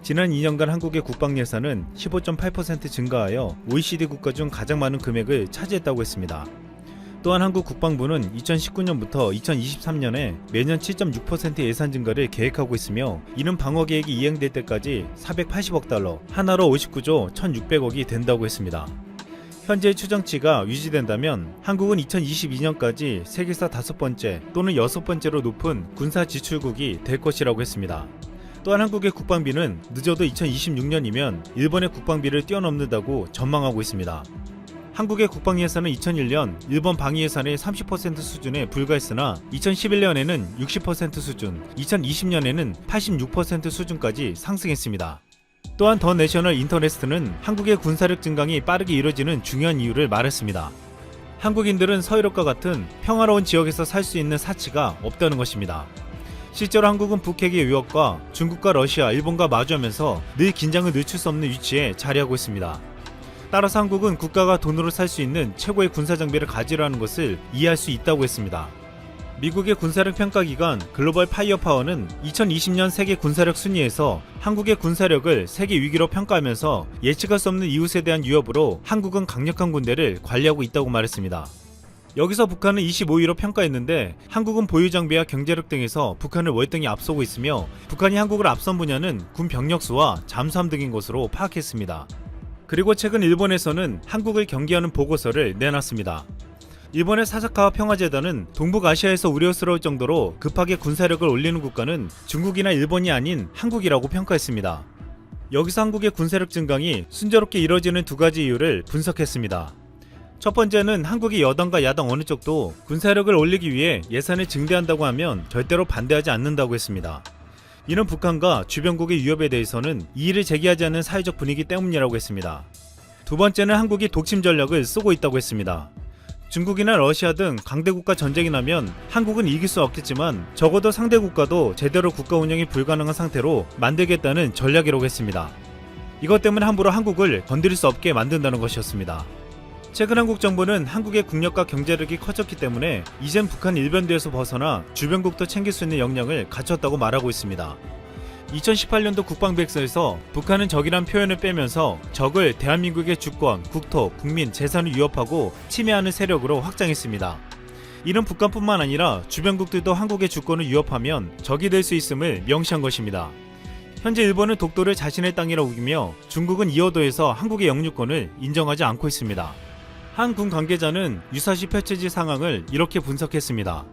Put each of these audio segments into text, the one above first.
지난 2년간 한국의 국방 예산은 15.8% 증가하여 OECD 국가 중 가장 많은 금액을 차지했다고 했습니다. 또한 한국 국방부는 2019년부터 2023년에 매년 7.6% 예산 증가를 계획하고 있으며 이는 방어 계획이 이행될 때까지 480억 달러, 하나로 59조 1,600억이 된다고 했습니다. 현재의 추정치가 유지된다면 한국은 2022년까지 세계에서 5번째 또는 6번째로 높은 군사 지출국이 될 것이라고 했습니다. 또한 한국의 국방비는 늦어도 2026년이면 일본의 국방비를 뛰어넘는다고 전망하고 있습니다. 한국의 국방 예산은 2001년 일본 방위 예산의 30% 수준에 불과했으나 2011년에는 60% 수준, 2020년에는 86% 수준까지 상승했습니다. 또한 더 내셔널 인터레스트는 한국의 군사력 증강이 빠르게 이뤄지는 중요한 이유를 말했습니다. 한국인들은 서유럽과 같은 평화로운 지역에서 살 수 있는 사치가 없다는 것입니다. 실제로 한국은 북핵의 위협과 중국과 러시아, 일본과 마주하면서 늘 긴장을 늦출 수 없는 위치에 자리하고 있습니다. 따라서 한국은 국가가 돈으로 살 수 있는 최고의 군사 장비를 가지려는 것을 이해할 수 있다고 했습니다. 미국의 군사력 평가기관 글로벌 파이어파워는 2020년 세계 군사력 순위에서 한국의 군사력을 세계 위기로 평가하면서 예측할 수 없는 이웃에 대한 위협으로 한국은 강력한 군대를 관리하고 있다고 말했습니다. 여기서 북한은 25위로 평가했는데 한국은 보유 장비와 경제력 등에서 북한을 월등히 앞서고 있으며 북한이 한국을 앞선 분야는 군 병력수와 잠수함 등인 것으로 파악했습니다. 그리고 최근 일본에서는 한국을 경계하는 보고서를 내놨습니다. 일본의 사사카와 평화재단은 동북아시아에서 우려스러울 정도로 급하게 군사력을 올리는 국가는 중국이나 일본이 아닌 한국이라고 평가했습니다. 여기서 한국의 군사력 증강이 순조롭게 이뤄지는 두 가지 이유를 분석했습니다. 첫 번째는 한국이 여당과 야당 어느 쪽도 군사력을 올리기 위해 예산을 증대한다고 하면 절대로 반대하지 않는다고 했습니다. 이는 북한과 주변국의 위협에 대해서는 이의를 제기하지 않는 사회적 분위기 때문이라고 했습니다. 두 번째는 한국이 독침 전략을 쓰고 있다고 했습니다. 중국이나 러시아 등 강대국과 전쟁이 나면 한국은 이길 수 없겠지만 적어도 상대국가도 제대로 국가 운영이 불가능한 상태로 만들겠다는 전략이라고 했습니다. 이것 때문에 함부로 한국을 건드릴 수 없게 만든다는 것이었습니다. 최근 한국 정부는 한국의 국력과 경제력이 커졌기 때문에 이젠 북한 일변도에서 벗어나 주변국도 챙길 수 있는 역량을 갖췄다고 말하고 있습니다. 2018년도 국방백서에서 북한은 적이란 표현을 빼면서 적을 대한민국의 주권, 국토, 국민, 재산을 위협하고 침해하는 세력으로 확장했습니다. 이는 북한뿐만 아니라 주변국들도 한국의 주권을 위협하면 적이 될 수 있음을 명시한 것입니다. 현재 일본은 독도를 자신의 땅이라고 우기며 중국은 이어도에서 한국의 영유권을 인정하지 않고 있습니다. 한 군 관계자는 유사시 펼쳐질 상황을 이렇게 분석했습니다.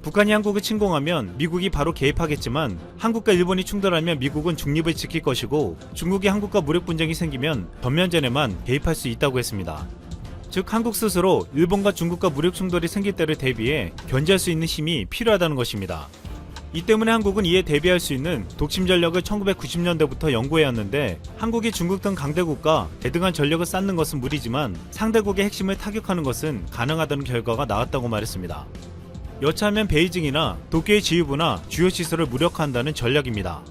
북한이 한국을 침공하면 미국이 바로 개입하겠지만 한국과 일본이 충돌하면 미국은 중립을 지킬 것이고 중국이 한국과 무력 분쟁이 생기면 전면전에만 개입할 수 있다고 했습니다. 즉 한국 스스로 일본과 중국과 무력 충돌이 생길 때를 대비해 견제할 수 있는 힘이 필요하다는 것입니다. 이 때문에 한국은 이에 대비할 수 있는 독침 전략을 1990년대부터 연구해왔는데 한국이 중국 등 강대국과 대등한 전력을 쌓는 것은 무리지만 상대국의 핵심을 타격하는 것은 가능하다는 결과가 나왔다고 말했습니다. 여차하면 베이징이나 도쿄의 지휘부나 주요 시설을 무력화한다는 전략입니다.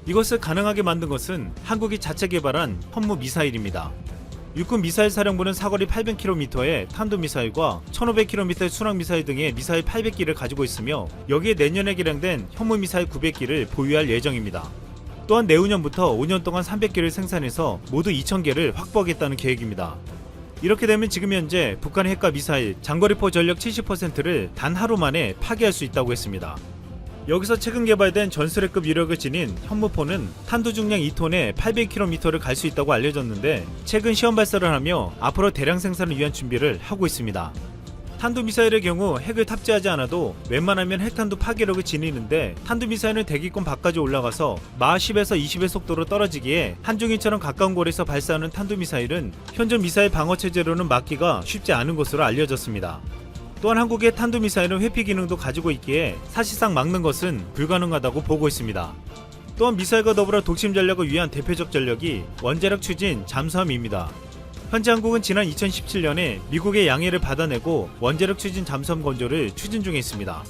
이것을 가능하게 만든 것은 한국이 자체 개발한 현무 미사일입니다. 육군 미사일 사령부는 사거리 800km의 탄도미사일과 1500km 순항미사일 등의 미사일 800기를 가지고 있으며 여기에 내년에 개량된 현무미사일 900기를 보유할 예정입니다. 또한 내후년부터 5년 동안 300기를 생산해서 모두 2000개를 확보하겠다는 계획입니다. 이렇게 되면 지금 현재 북한의 핵과 미사일, 장거리포 전력 70%를 단 하루 만에 파괴할 수 있다고 했습니다. 여기서 최근 개발된 전술핵급 위력을 지닌 현무포는 탄두 중량 2톤에 800km를 갈 수 있다고 알려졌는데 최근 시험 발사를 하며 앞으로 대량 생산을 위한 준비를 하고 있습니다. 탄두미사일의 경우 핵을 탑재하지 않아도 웬만하면 핵탄두 파괴력을 지니는데 탄두미사일은 대기권 밖까지 올라가서 마하 10에서 20의 속도로 떨어지기에 한중인처럼 가까운 거리에서 발사하는 탄두미사일은 현존 미사일 방어체제로는 막기가 쉽지 않은 것으로 알려졌습니다. 또한 한국의 탄두미사일은 회피 기능도 가지고 있기에 사실상 막는 것은 불가능하다고 보고 있습니다. 또한 미사일과 더불어 독침 전략을 위한 대표적 전력이 원자력 추진 잠수함입니다. 현재 한국은 지난 2017년에 미국의 양해를 받아내고 원자력 추진 잠수함 건조를 추진 중에 있습니다.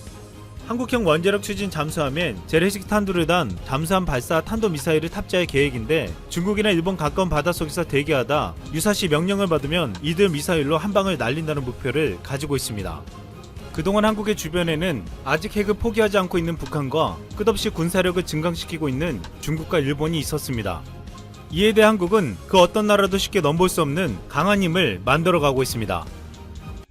한국형 원자력 추진 잠수함엔 재래식 탄두를 단 잠수함 발사 탄도미사일을 탑재할 계획인데 중국이나 일본 가까운 바닷속에서 대기하다 유사시 명령을 받으면 이들 미사일로 한 방을 날린다는 목표를 가지고 있습니다. 그동안 한국의 주변에는 아직 핵을 포기하지 않고 있는 북한과 끝없이 군사력을 증강시키고 있는 중국과 일본이 있었습니다. 이에 대해 한국은 그 어떤 나라도 쉽게 넘볼 수 없는 강한 힘을 만들어가고 있습니다.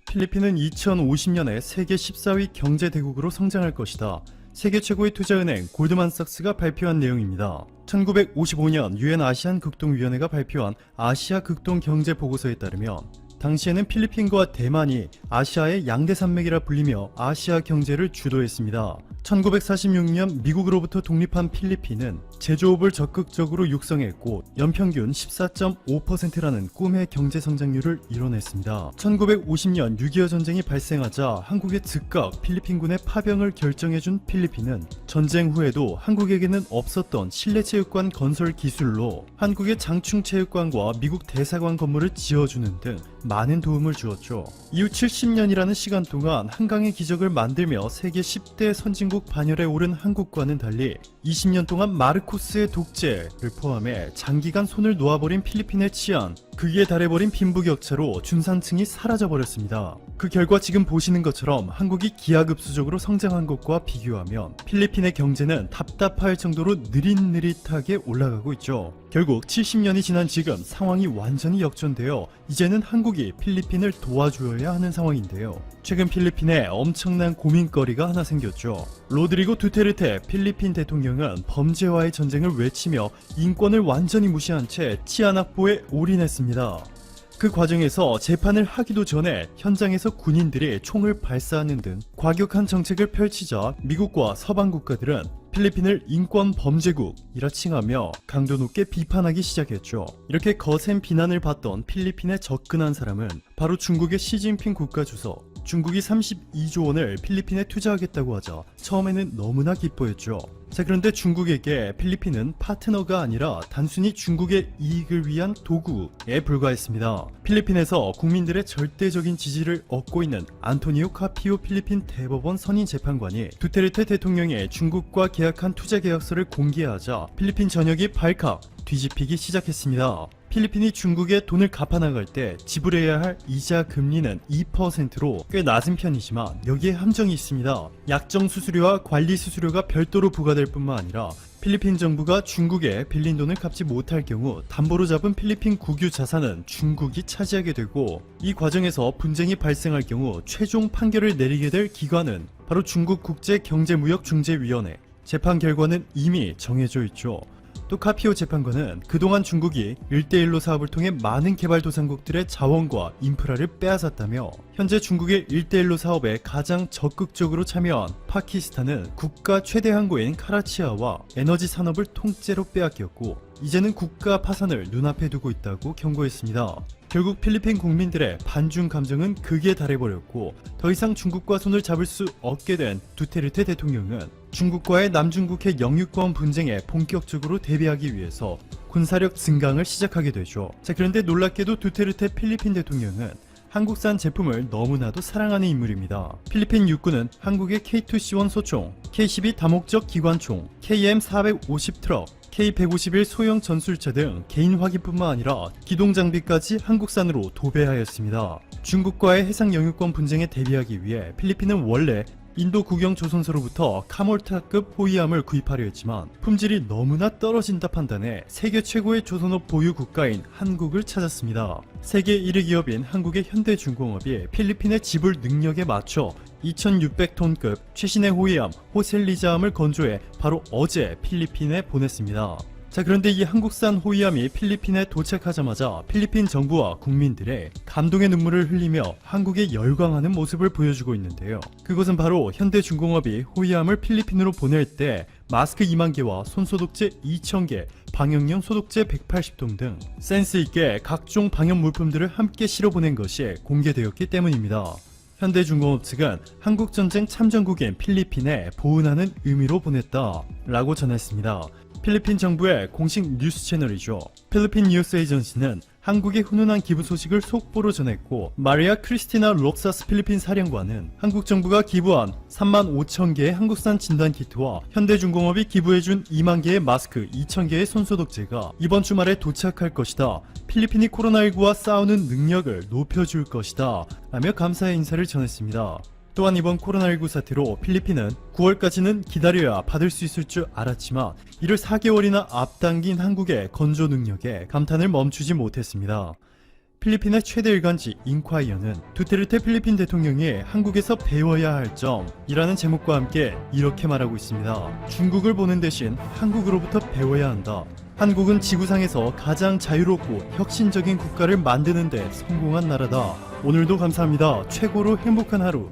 필리핀은 2050년에 세계 14위 경제대국으로 성장할 것이다. 세계 최고의 투자은행 골드만삭스가 발표한 내용입니다. 1955년 유엔 아시안 극동위원회가 발표한 아시아 극동 경제 보고서에 따르면 당시에는 필리핀과 대만이 아시아의 양대 산맥이라 불리며 아시아 경제를 주도했습니다. 1946년 미국으로부터 독립한 필리핀은 제조업을 적극적으로 육성했고 연평균 14.5%라는 꿈의 경제 성장률을 이뤄냈습니다. 1950년 6.25 전쟁이 발생하자 한국의 즉각 필리핀군의 파병을 결정해준 필리핀은 전쟁 후에도 한국에게는 없었던 실내체육관 건설 기술로 한국의 장충체육관과 미국 대사관 건물을 지어주는 등 많은 도움을 주었죠. 이후 70년이라는 시간 동안 한강의 기적을 만들며 세계 10대 선진국 반열에 오른 한국과는 달리 20년 동안 마르코스의 독재를 포함해 장기간 손을 놓아버린 필리핀의 치안, 극에 달해버린 빈부격차로 중산층이 사라져버렸습니다. 그 결과 지금 보시는 것처럼 한국이 기하급수적으로 성장한 것과 비교하면 필리핀의 경제는 답답할 정도로 느릿느릿하게 올라가고 있죠. 결국 70년이 지난 지금 상황이 완전히 역전되어 이제는 한국이 필리핀을 도와줘야 하는 상황인데요. 최근 필리핀에 엄청난 고민거리가 하나 생겼죠. 로드리고 두테르테 필리핀 대통령은 범죄와의 전쟁을 외치며 인권을 완전히 무시한 채 치안 확보에 올인했습니다. 그 과정에서 재판을 하기도 전에 현장에서 군인들이 총을 발사하는 등 과격한 정책을 펼치자 미국과 서방 국가들은 필리핀을 인권 범죄국이라 칭하며 강도 높게 비판하기 시작했죠. 이렇게 거센 비난을 받던 필리핀에 접근한 사람은 바로 중국의 시진핑 국가주석. 중국이 32조 원을 필리핀에 투자하겠다고 하자 처음에는 너무나 기뻐했죠. 자, 그런데 중국에게 필리핀은 파트너가 아니라 단순히 중국의 이익을 위한 도구에 불과했습니다. 필리핀에서 국민들의 절대적인 지지를 얻고 있는 안토니오 카피오 필리핀 대법원 선임 재판관이 두테르테 대통령의 중국과 계약한 투자 계약서를 공개하자 필리핀 전역이 발칵 뒤집히기 시작했습니다. 필리핀이 중국에 돈을 갚아나갈 때 지불해야 할 이자 금리는 2%로 꽤 낮은 편이지만 여기에 함정이 있습니다. 약정 수수료와 관리 수수료가 별도로 부과될 뿐만 아니라 필리핀 정부가 중국에 빌린 돈을 갚지 못할 경우 담보로 잡은 필리핀 국유 자산은 중국이 차지하게 되고 이 과정에서 분쟁이 발생할 경우 최종 판결을 내리게 될 기관은 바로 중국 국제경제무역중재위원회. 재판 결과는 이미 정해져 있죠. 또 카피오 재판관은 그동안 중국이 1대1로 사업을 통해 많은 개발도상국들의 자원과 인프라를 빼앗았다며 현재 중국의 1대1로 사업에 가장 적극적으로 참여한 파키스탄은 국가 최대 항구인 카라치아와 에너지 산업을 통째로 빼앗겼고 이제는 국가 파산을 눈앞에 두고 있다고 경고했습니다. 결국 필리핀 국민들의 반중 감정은 극에 달해버렸고 더 이상 중국과 손을 잡을 수 없게 된 두테르테 대통령은 중국과의 남중국해 영유권 분쟁에 본격적으로 대비하기 위해서 군사력 증강을 시작하게 되죠. 자, 그런데 놀랍게도 두테르테 필리핀 대통령은 한국산 제품을 너무나도 사랑하는 인물입니다. 필리핀 육군은 한국의 K2C1 소총, K12 다목적 기관총, KM450 트럭, K151 소형 전술차 등 개인 화기뿐만 아니라 기동 장비까지 한국산으로 도배하였습니다. 중국과의 해상 영유권 분쟁에 대비하기 위해 필리핀은 원래 인도 국영 조선소로부터 카몰타급 호위함을 구입하려 했지만 품질이 너무나 떨어진다 판단해 세계 최고의 조선업 보유 국가인 한국을 찾았습니다. 세계 1위 기업인 한국의 현대중공업이 필리핀의 지불 능력에 맞춰 2600톤급 최신의 호위함 호셀리자함을 건조해 바로 어제 필리핀에 보냈습니다. 자, 그런데 이 한국산 호위함이 필리핀에 도착하자마자 필리핀 정부와 국민들의 감동의 눈물을 흘리며 한국에 열광하는 모습을 보여주고 있는데요. 그것은 바로 현대중공업이 호위함을 필리핀으로 보낼 때 마스크 2만 개와 손소독제 2,000개, 방역용 소독제 180통 등 센스 있게 각종 방역 물품들을 함께 실어 보낸 것이 공개되었기 때문입니다. 현대중공업 측은 한국전쟁 참전국인 필리핀에 보훈하는 의미로 보냈다라고 전했습니다. 필리핀 정부의 공식 뉴스 채널이죠. 필리핀 뉴스 에이전시는 한국의 훈훈한 기부 소식을 속보로 전했고 마리아 크리스티나 록사스 필리핀 사령관은 한국 정부가 기부한 35,000개의 한국산 진단키트와 현대중공업이 기부해준 2만 개의 마스크 2,000개의 손소독제가 이번 주말에 도착할 것이다. 필리핀이 코로나19와 싸우는 능력을 높여줄 것이다. 라며 감사의 인사를 전했습니다. 또한 이번 코로나19 사태로 필리핀은 9월까지는 기다려야 받을 수 있을 줄 알았지만 이를 4개월이나 앞당긴 한국의 건조 능력에 감탄을 멈추지 못했습니다. 필리핀의 최대 일간지 인콰이어는 두테르테 필리핀 대통령이 한국에서 배워야 할 점이라는 제목과 함께 이렇게 말하고 있습니다. 중국을 보는 대신 한국으로부터 배워야 한다. 한국은 지구상에서 가장 자유롭고 혁신적인 국가를 만드는 데 성공한 나라다. 오늘도 감사합니다. 최고로 행복한 하루.